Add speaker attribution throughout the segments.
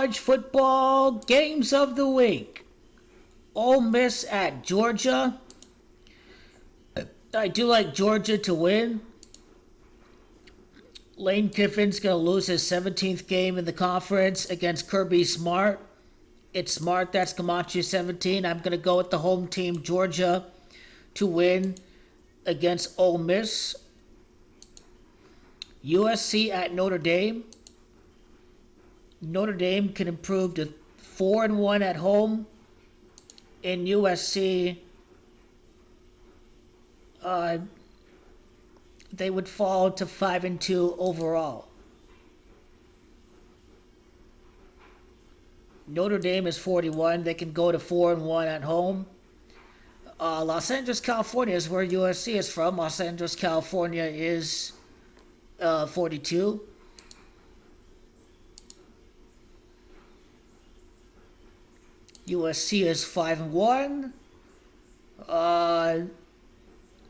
Speaker 1: college football games of the week. Ole Miss at Georgia. I do like Georgia to win. Lane Kiffin's going to lose his 17th game in the conference against Kirby Smart. It's Smart that's Camacho 17. I'm going to go with the home team, Georgia, to win against Ole Miss. USC at Notre Dame. Notre Dame can improve to 4-1 at home. In USC, they would fall to 5-2 overall. Notre Dame is 41. They can go to 4-1 at home. Los Angeles, California is where USC is from. Los Angeles, California is 42. USC is 5-1.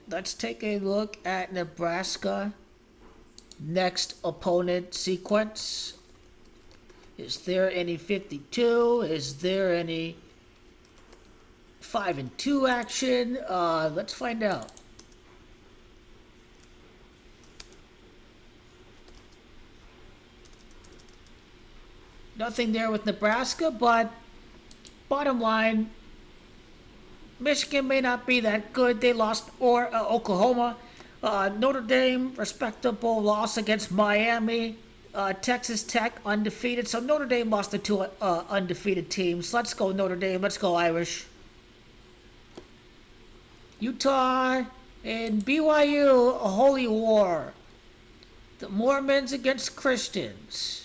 Speaker 1: Let's take a look at Nebraska. Next opponent sequence. Is there any 52? Is there any 5-2 action? Let's find out. Nothing there with Nebraska, but bottom line, Michigan may not be that good. They lost Oklahoma. Notre Dame, respectable loss against Miami. Texas Tech, undefeated. So Notre Dame lost to two undefeated teams. Let's go Notre Dame. Let's go Irish. Utah and BYU, a holy war. The Mormons against Christians.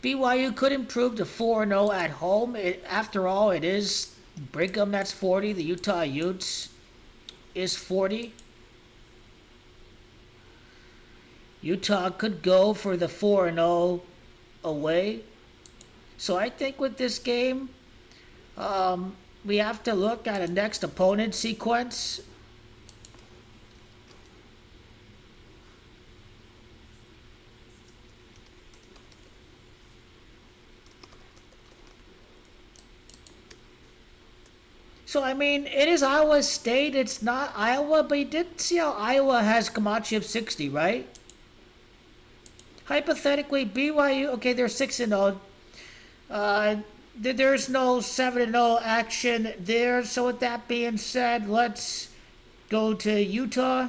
Speaker 1: BYU could improve to 4-0 at home. After all, it is Brigham that's 40. The Utah Utes is 40. Utah could go for the 4-0 away. So I think with this game, we have to look at a next opponent sequence. So, I mean, it is Iowa State. It's not Iowa, but you did see how Iowa has Camacho 60, right? Hypothetically, BYU, okay, they're 6-0. There's no 7-0 action there. So, with that being said, let's go to Utah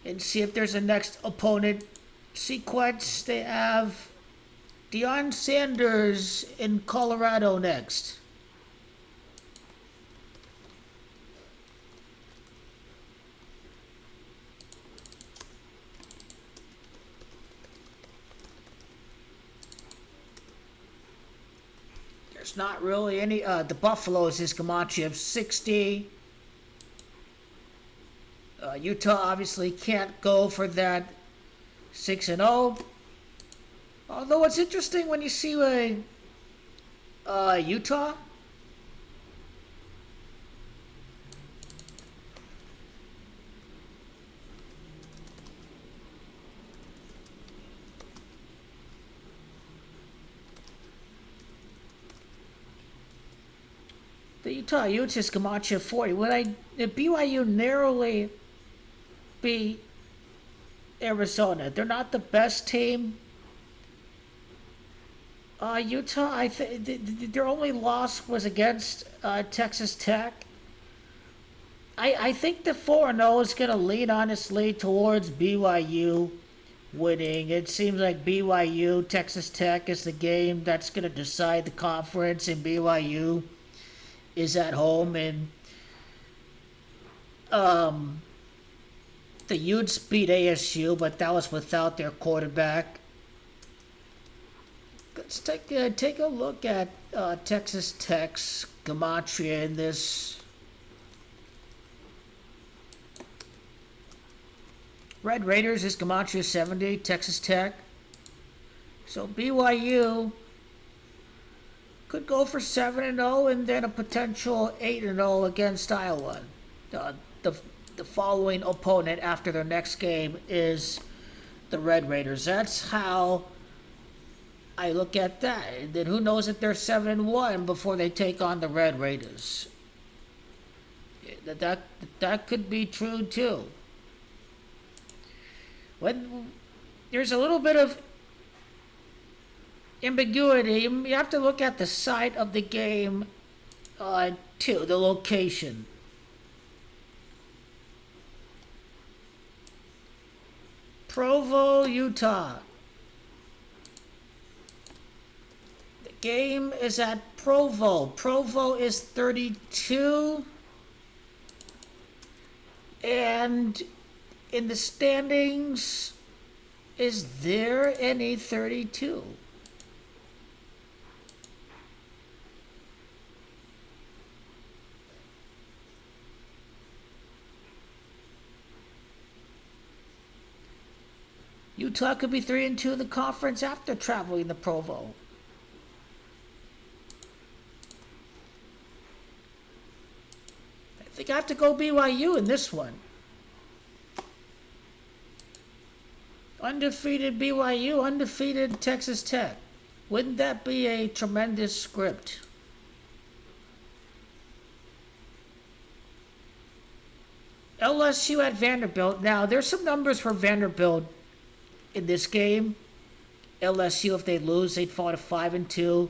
Speaker 1: and see if there's a next opponent sequence. They have Deion Sanders in Colorado next. There's not really any. The Buffaloes is Camacho 60. Utah obviously can't go for that 6-0. Although it's interesting when you see Utah. The Utah Utes is Camacho 40. Would BYU narrowly beat Arizona? They're not the best team. Utah, I think their only loss was against Texas Tech. I think the 4-0 is going to lean honestly towards BYU winning. It seems like BYU, Texas Tech is the game that's going to decide the conference, and BYU is at home, and the Utes beat ASU, but that was without their quarterback. Let's take a look at Texas Tech's gematria in this. Red Raiders is gematria 70, Texas Tech. So BYU could go for 7-0 and then a potential 8-0 against Iowa. The following opponent after their next game is the Red Raiders. That's how I look at that, and then who knows if they're 7-1 before they take on the Red Raiders. That could be true too. When there's a little bit of ambiguity, you have to look at the site of the game too, the location. Provo, Utah. The game is at Provo. Provo is 32. And in the standings, is there any 32? Utah could be 3-2 in the conference after traveling to Provo. I think I have to go BYU in this one. Undefeated BYU, undefeated Texas Tech. Wouldn't that be a tremendous script? LSU at Vanderbilt. Now, there's some numbers for Vanderbilt in this game. LSU, if they lose, they'd fall to 5-2.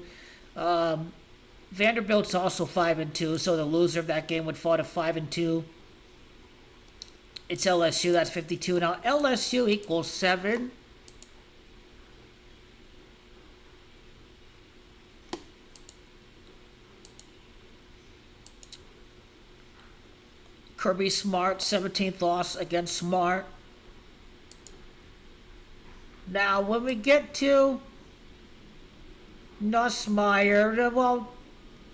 Speaker 1: Vanderbilt's also 5-2, so the loser of that game would fall to 5-2. It's LSU, that's 52. Now, LSU equals 7. Kirby Smart, 17th loss against Smart. Now, when we get to Nussmeier, well,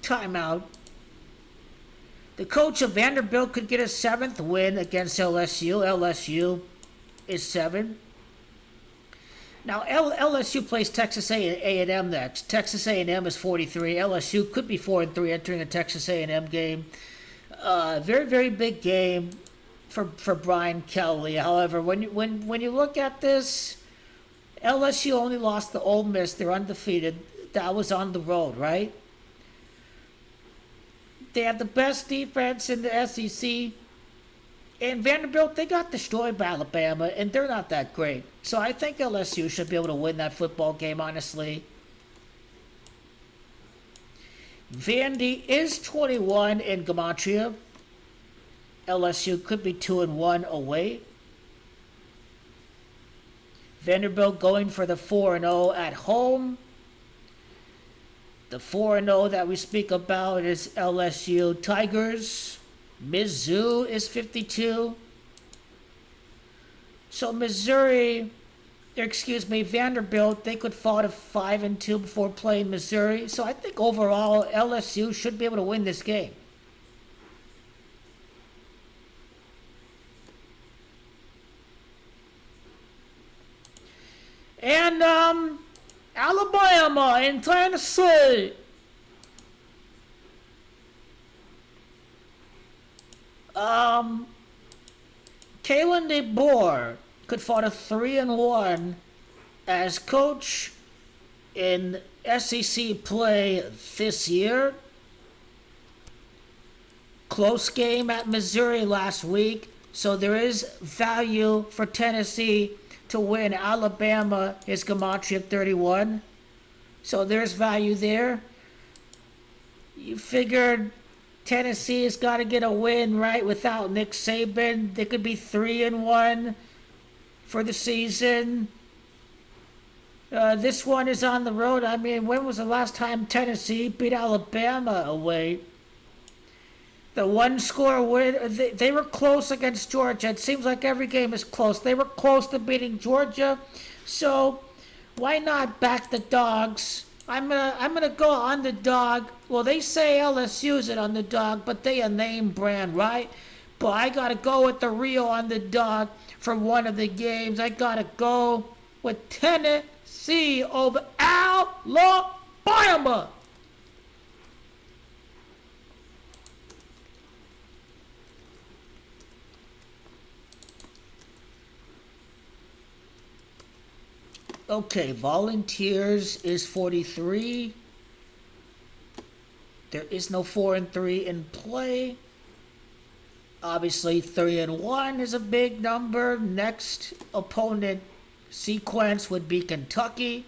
Speaker 1: timeout. The coach of Vanderbilt could get a 7th win against LSU. LSU is 7. Now, LSU plays Texas A&M next. Texas A&M is 43. LSU could be 4-3 entering a Texas A&M game. Very, very big game for Brian Kelly. However, when you look at this, LSU only lost to Ole Miss. They're undefeated. That was on the road, right? They have the best defense in the SEC. And Vanderbilt, they got destroyed by Alabama, and they're not that great. So I think LSU should be able to win that football game, honestly. Vandy is 21 in Gematria. LSU could be 2-1 away. Vanderbilt going for the 4-0 at home. The 4-0 that we speak about is LSU Tigers. Mizzou is 52. So Vanderbilt, they could fall to 5-2 before playing Missouri. So I think overall LSU should be able to win this game. And Alabama in Tennessee. Kalen DeBoer could fall to 3-1 as coach in SEC play this year. Close game at Missouri last week, so there is value for Tennessee to win. Alabama is Gematria 31, so there's value there. You figured Tennessee has got to get a win, right, without Nick Saban. They could be 3-1 for the season. This one is on the road. I mean, when was the last time Tennessee beat Alabama away? The one-score win, they were close against Georgia. It seems like every game is close. They were close to beating Georgia, so why not back the dogs? I'm gonna go underdog. Well, they say LSU's an underdog, but they a name brand, right? But I gotta go with the real underdog for one of the games. I gotta go with Tennessee over Alabama. Okay, Volunteers is 43. There is no 4-3 in play. Obviously, 3-1 is a big number. Next opponent sequence would be Kentucky.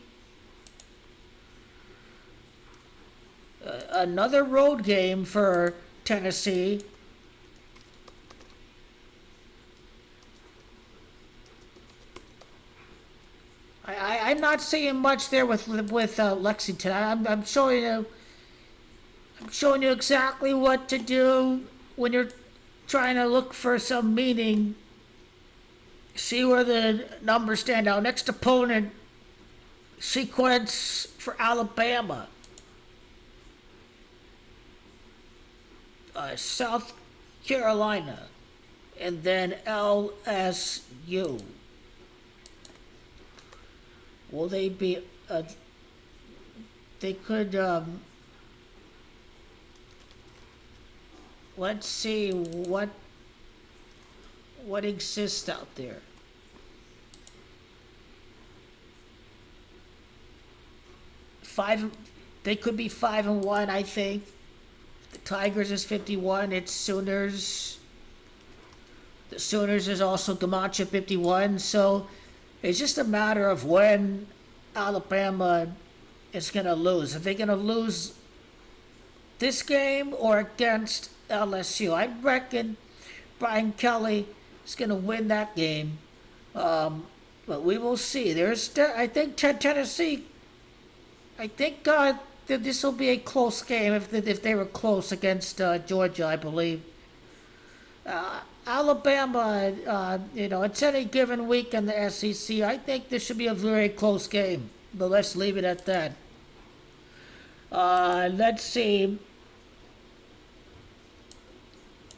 Speaker 1: Another road game for Tennessee. I'm not seeing much there with Lexington. I'm showing you. I'm showing you exactly what to do when you're trying to look for some meaning. See where the numbers stand out. Next opponent sequence for Alabama. South Carolina. And then LSU. Will they be... they could... let's see what exists out there. They could be 5-1, I think. The Tigers is 51. It's Sooners. The Sooners is also Gamache 51. So it's just a matter of when Alabama is going to lose. Are they going to lose this game or against LSU? I reckon Brian Kelly is going to win that game. But we will see. I think Tennessee. I think that this will be a close game if they were close against Georgia, I believe. Alabama, it's any given week in the SEC. I think this should be a very close game. But let's leave it at that. Let's see.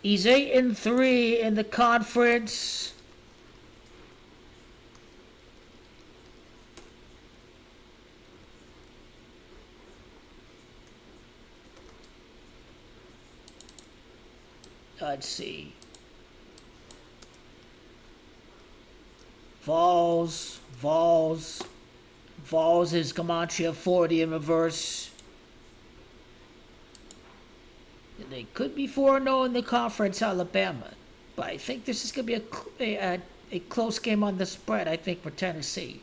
Speaker 1: He's 8-3 in the conference. Let's see. Vols is Gamache 40 in reverse. They could be 4-0 in the conference, Alabama. But I think this is going to be a close game on the spread, I think, for Tennessee.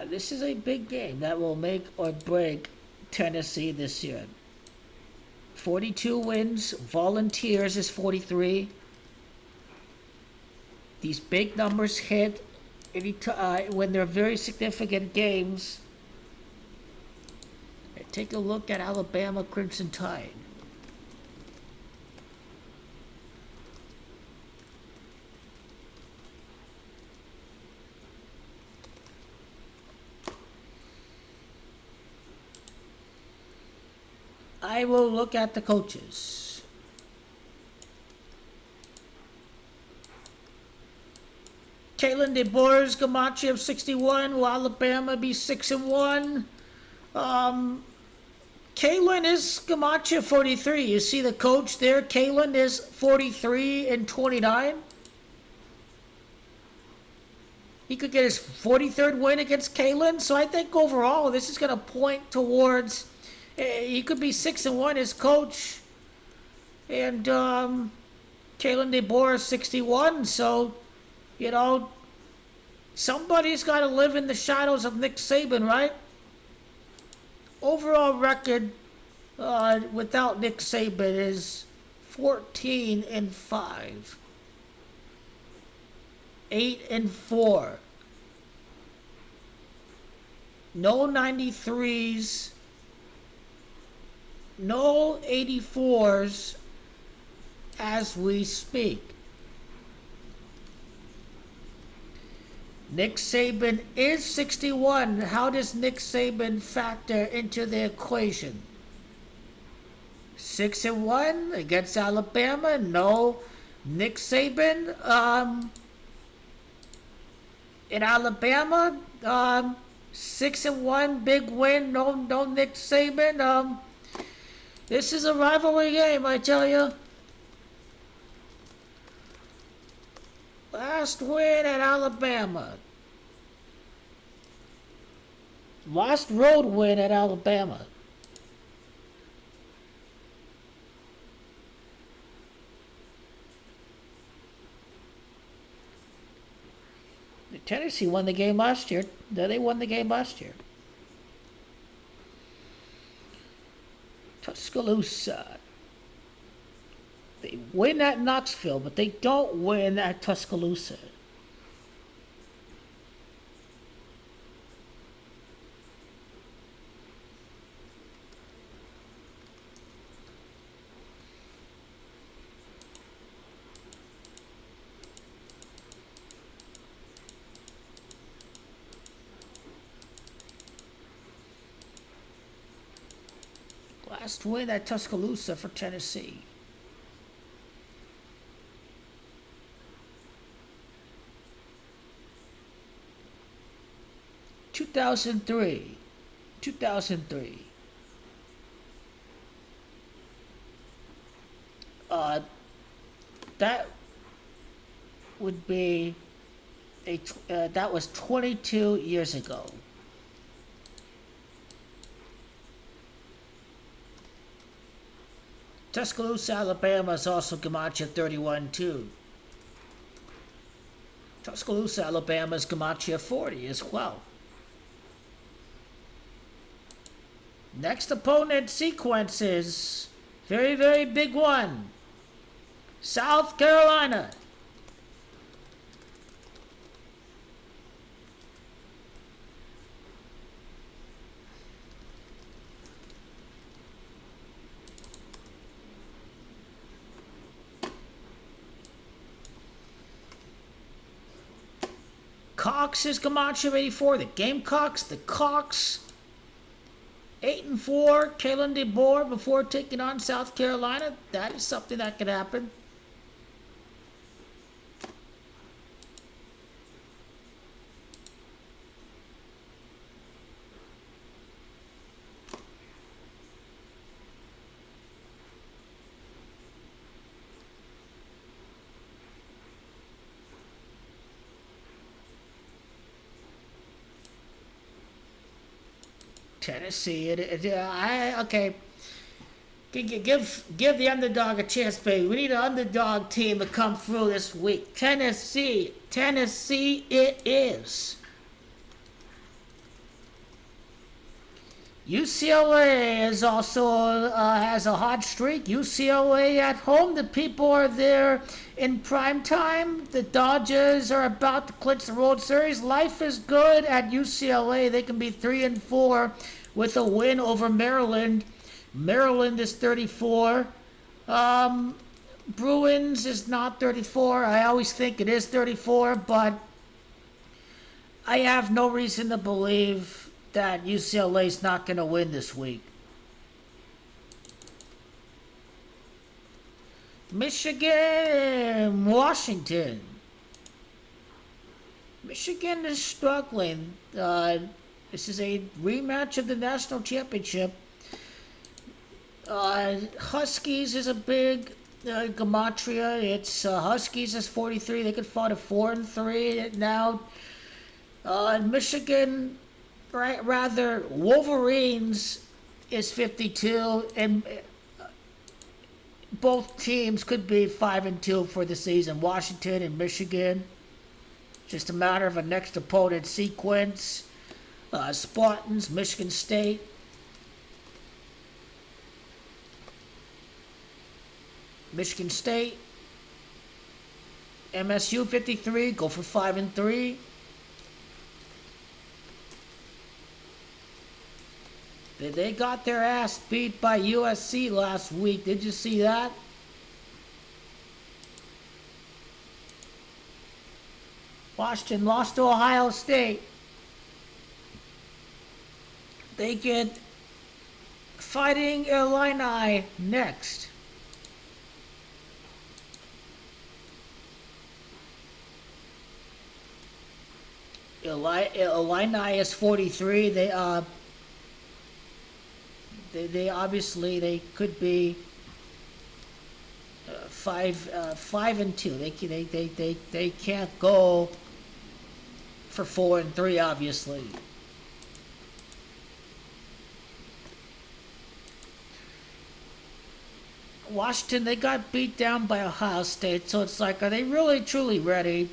Speaker 1: This is a big game that will make or break Tennessee this year. 42 wins. Volunteers is 43. These big numbers hit when they're very significant games. Take a look at Alabama Crimson Tide. I will look at the coaches. Kalen DeBoer's Gamache of 61. Will Alabama be 6-1? Kalen is Gamache 43. You see the coach there? Kalen is 43-29. He could get his 43rd win against Kalen. So I think overall this is going to point towards he could be 6-1 as coach. And Kalen DeBoer is 61. So, somebody's got to live in the shadows of Nick Saban, right? Overall record without Nick Saban is 14-5, 8-4. No 93s, no 84s as we speak. Nick Saban is 61. How does Nick Saban factor into the equation? 6-1 against Alabama? No. Nick Saban in Alabama? 6-1, big win. No Nick Saban. This is a rivalry game, I tell you. Last win at Alabama. Last road win at Alabama. Tennessee won the game last year. They won the game last year. Tuscaloosa. They win at Knoxville, but they don't win at Tuscaloosa. Last win at Tuscaloosa for Tennessee. Two thousand three. That would be that was 22 years ago. Tuscaloosa, Alabama is also Gematria 31 too. Tuscaloosa, Alabama is Gematria 40 as well. Next opponent sequence is very, very big one. South Carolina. Cox is Gematria 84. The Gamecocks, the Cox, 8-4. Kalen DeBoer before taking on South Carolina. That is something that could happen. Tennessee, okay. Give the underdog a chance, baby. We need an underdog team to come through this week. Tennessee it is. UCLA is also has a hot streak. UCLA at home. The people are there in prime time. The Dodgers are about to clinch the World Series. Life is good at UCLA. They can be 3-4 with a win over Maryland. Maryland is 34. Bruins is not 34. I always think it is 34, but I have no reason to believe that UCLA is not going to win this week. Michigan, Washington. Michigan is struggling. This is a rematch of the national championship. Huskies is a big gematria. It's Huskies is 43. They could fall to 4-3 now. Michigan, rather Wolverines is 52, and both teams could be 5-2 for the season. Washington and Michigan. Just a matter of a next opponent sequence. Spartans, Michigan State. Michigan State. MSU 53, go for 5-3. They got their ass beat by USC last week. Did you see that? Washington lost to Ohio State. They get Fighting Illini next. Illini is 43. They obviously they could be 5-2. They can't go for 4-3, obviously. Washington, they got beat down by Ohio State, so it's like, are they really truly ready?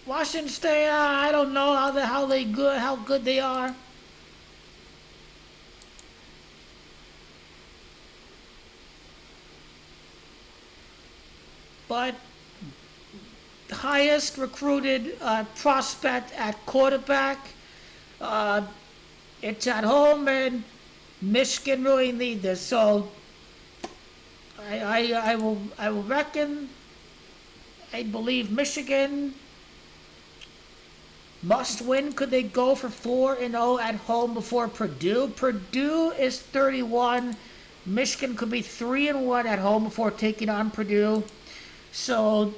Speaker 1: Washington State, I don't know how good they are. But highest recruited prospect at quarterback. Uh, it's at home, and Michigan really need this. So I will reckon. I believe Michigan must win. Could they go for 4-0 at home before Purdue? Purdue is 31. Michigan could be 3-1 at home before taking on Purdue. So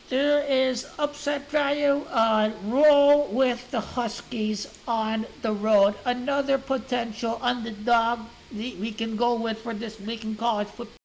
Speaker 1: there is upset value. Roll with the Huskies on the road. Another potential underdog we can go with for this week in college football.